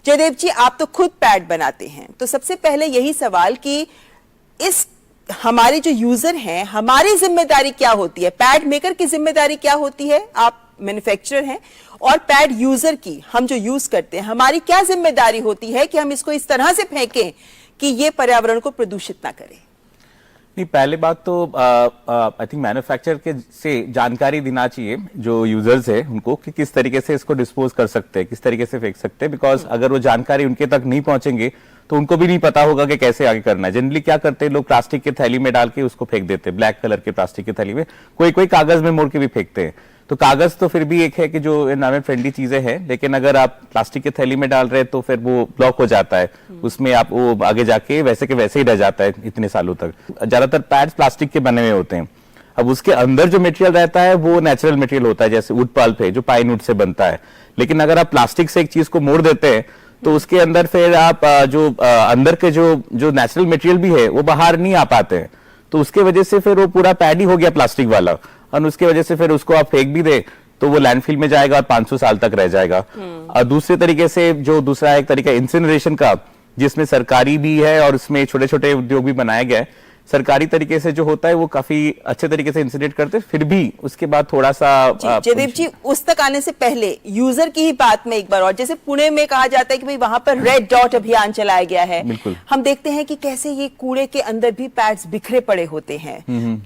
जयदेव जी, आप तो खुद पैड बनाते हैं, तो सबसे पहले यही सवाल कि इस हमारे जो यूजर हैं, हमारी जिम्मेदारी क्या होती है? पैड मेकर की जिम्मेदारी क्या होती है? आप मैन्युफैक्चरर हैं, और पैड यूजर की, हम जो यूज करते हैं, हमारी क्या जिम्मेदारी होती है कि हम इसको इस तरह से फेंकें कि ये पर्यावरण को प्रदूषित ना करे? नहीं, पहले बात तो आई थिंक मैन्युफैक्चरर के से जानकारी देना चाहिए जो यूजर्स है उनको कि किस तरीके से इसको डिस्पोज कर सकते हैं, किस तरीके से फेंक सकते हैं। बिकॉज अगर वो जानकारी उनके तक नहीं पहुंचेंगे तो उनको भी नहीं पता होगा कि कैसे आगे करना है। जनरली क्या करते हैं लोग, प्लास्टिक के थैली में डाल के उसको फेंक देते हैं, ब्लैक कलर के प्लास्टिक की थैली में। कोई कोई कागज में मोड़ के भी फेंकते हैं। तो कागज तो फिर भी एक है कि जो एनवायरमेंट फ्रेंडली चीजें हैं, लेकिन अगर आप प्लास्टिक के थैली में डाल रहे हैं तो फिर वो ब्लॉक हो जाता है, उसमें आप वो आगे जाके वैसे के वैसे ही रह जाता है इतने सालों तक। ज्यादातर पैड्स प्लास्टिक के बने हुए होते हैं। अब उसके अंदर जो मटेरियल रहता है वो नेचुरल मटेरियल होता है, जैसे वुड पल्प है जो पाइन वुड से बनता है। लेकिन अगर आप प्लास्टिक से एक चीज को मोड़ देते हैं तो उसके अंदर फिर आप जो अंदर के जो नेचुरल मटेरियल भी है वो बाहर नहीं आ पाते हैं। तो उसके वजह से फिर वो पूरा पैड ही हो गया प्लास्टिक वाला, और उसके वजह से फिर उसको आप फेंक भी दे तो वो लैंडफिल में जाएगा और 500 साल तक रह जाएगा। और दूसरे तरीके से जो दूसरा एक तरीका इंसिनरेशन का, जिसमें सरकारी भी है और उसमें छोटे छोटे उद्योग भी बनाए गए। सरकारी तरीके से जो होता है वो काफी अच्छे तरीके से इंसिनरेट करते हैं, फिर भी उसके बाद थोड़ा सा जयदेव जी, उस तक आने से पहले यूजर की ही बात में एक बार और, जैसे पुणे में कहा जाता है कि भाई वहां पर रेड डॉट अभियान चलाया गया है। हम देखते हैं कि कैसे ये कूड़े के अंदर भी पैड्स बिखरे पड़े होते हैं।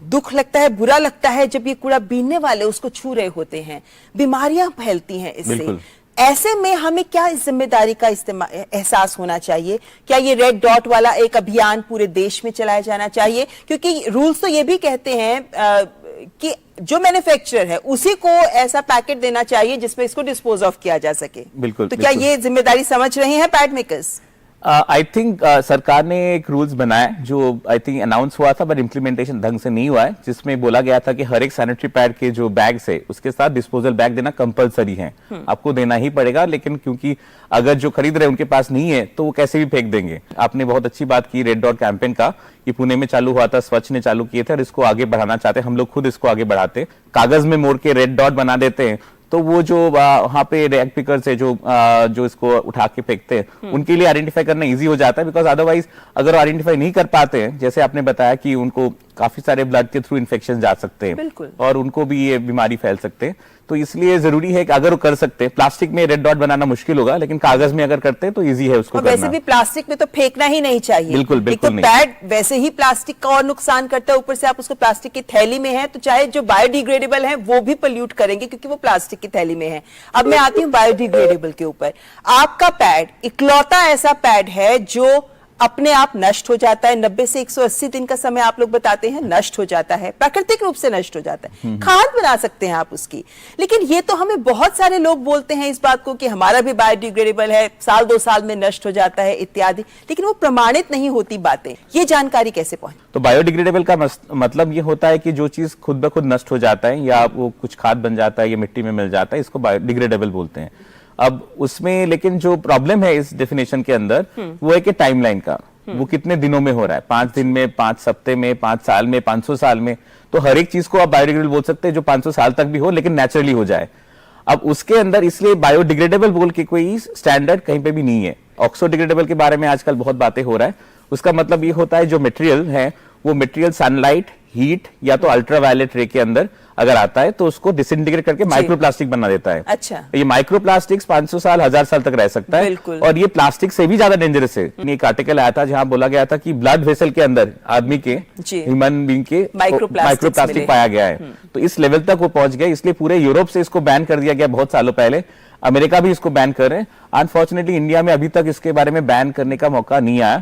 दुख लगता है, बुरा लगता है जब ये कूड़ा बीनने वाले उसको छू रहे होते हैं, बीमारियां फैलती हैं इससे। ऐसे में हमें क्या इस जिम्मेदारी का एहसास होना चाहिए? क्या ये रेड डॉट वाला एक अभियान पूरे देश में चलाया जाना चाहिए? क्योंकि रूल्स तो ये भी कहते हैं कि जो मैन्युफैक्चरर है उसी को ऐसा पैकेट देना चाहिए जिसमें इसको डिस्पोज ऑफ किया जा सके। बिल्कुल। तो क्या ये जिम्मेदारी समझ रहे हैं पैड मेकर्स? आई थिंक सरकार ने एक रूल्स बनाया जो आई थिंक अनाउंस हुआ था, बट इम्प्लीमेंटेशन ढंग से नहीं हुआ है, जिसमें बोला गया था कि हर एक सैनिटरी पैड के जो बैग्स है उसके साथ डिस्पोजल बैग देना कंपलसरी है। आपको देना ही पड़ेगा, लेकिन क्योंकि अगर जो खरीद रहे हैं उनके पास नहीं है तो वो कैसे भी फेंक देंगे। आपने बहुत अच्छी बात की रेड डॉट कैंपेन का, ये पुणे में चालू हुआ था, स्वच्छ ने चालू किए थे और इसको आगे बढ़ाना चाहते हैं। हम लोग खुद इसको आगे बढ़ाते, कागज में मोड़ के रेड डॉट बना देते हैं, तो वो जो वहां पे रैग पिकर्स है जो इसको उठा के फेंकते हैं उनके लिए आइडेंटिफाई करना इजी हो जाता है। बिकॉज अदरवाइज अगर आइडेंटिफाई नहीं कर पाते हैं, जैसे आपने बताया कि उनको काफी सारे ब्लड के थ्रू इन्फेक्शन जा सकते हैं और उनको भी ये बीमारी फैल सकते हैं। तो इसलिए जरूरी है कि अगर वो कर सकते हैं, प्लास्टिक में रेड डॉट बनाना मुश्किल होगा, लेकिन कागज में अगर करते हैं तो इजी है उसको करना। वैसे भी प्लास्टिक में तो फेंकना ही नहीं चाहिए। बिल्कुल बिल्कुल नहीं। पैड वैसे ही प्लास्टिक का और नुकसान करता है, ऊपर से आप उसको प्लास्टिक की थैली में है तो चाहे जो बायोडिग्रेडेबल है वो भी पोल्यूट करेंगे क्योंकि वो प्लास्टिक की थैली में है। अब मैं आती हूँ बायोडिग्रेडेबल के ऊपर। आपका पैड इकलौता ऐसा पैड है जो अपने आप नष्ट हो जाता है, 90 से 180 दिन का समय आप लोग बताते हैं नष्ट हो जाता है, प्राकृतिक रूप से नष्ट हो जाता है। खाद बना सकते हैं आप उसकी, लेकिन ये तो हमें बहुत सारे लोग बोलते हैं इस बात को कि हमारा भी बायोडिग्रेडेबल है, साल 2 साल में नष्ट हो जाता है इत्यादि, लेकिन वो प्रमाणित नहीं होती बातें। ये जानकारी कैसे पहुंचे? तो बायोडिग्रेडेबल का मतलब ये होता है कि जो चीज खुद ब खुद नष्ट हो जाता है या वो कुछ खाद बन जाता है या मिट्टी में मिल जाता है, इसको बायोडिग्रेडेबल बोलते हैं। अब उसमें लेकिन जो प्रॉब्लम है इस डेफिनेशन के अंदर वो है कि टाइमलाइन का, वो कितने दिनों में हो रहा है, 5 दिन में, 5 हफ्ते में, 5 साल में, 500 साल में। तो हर एक चीज को आप बायोडिग्रेडेबल बोल सकते हैं जो 500 साल तक भी हो लेकिन नेचुरली हो जाए। अब उसके अंदर इसलिए बायोडिग्रेडेबल बोल के कोई स्टैंडर्ड कहीं पे भी नहीं है। ऑक्सोडिग्रेडेबल के बारे में आजकल बहुत बातें हो रहा है। उसका मतलब ये होता है जो मटेरियल है वो मटेरियल सनलाइट, हीट या तो अल्ट्रावायलेट रे के अंदर अगर आता है तो उसको डिसइंटीग्रेट करके माइक्रोप्लास्टिक बना देता है। अच्छा। ये माइक्रोप्लास्टिक्स 500 साल 1000 साल तक रह सकता है और ये प्लास्टिक से भी ज्यादा डेंजरस है। एक आर्टिकल आया था जहां बोला गया था कि ब्लड वेसल के अंदर आदमी के, ह्यूमन बीइंग के माइक्रोप्लास्टिक पाया गया है। तो इस लेवल तक वो पहुंच गया, इसलिए पूरे यूरोप से इसको बैन कर दिया गया बहुत सालों पहले। अमेरिका भी इसको बैन कर रहे हैं। अनफॉर्चुनेटली इंडिया में अभी तक इसके बारे में बैन करने का मौका नहीं आया।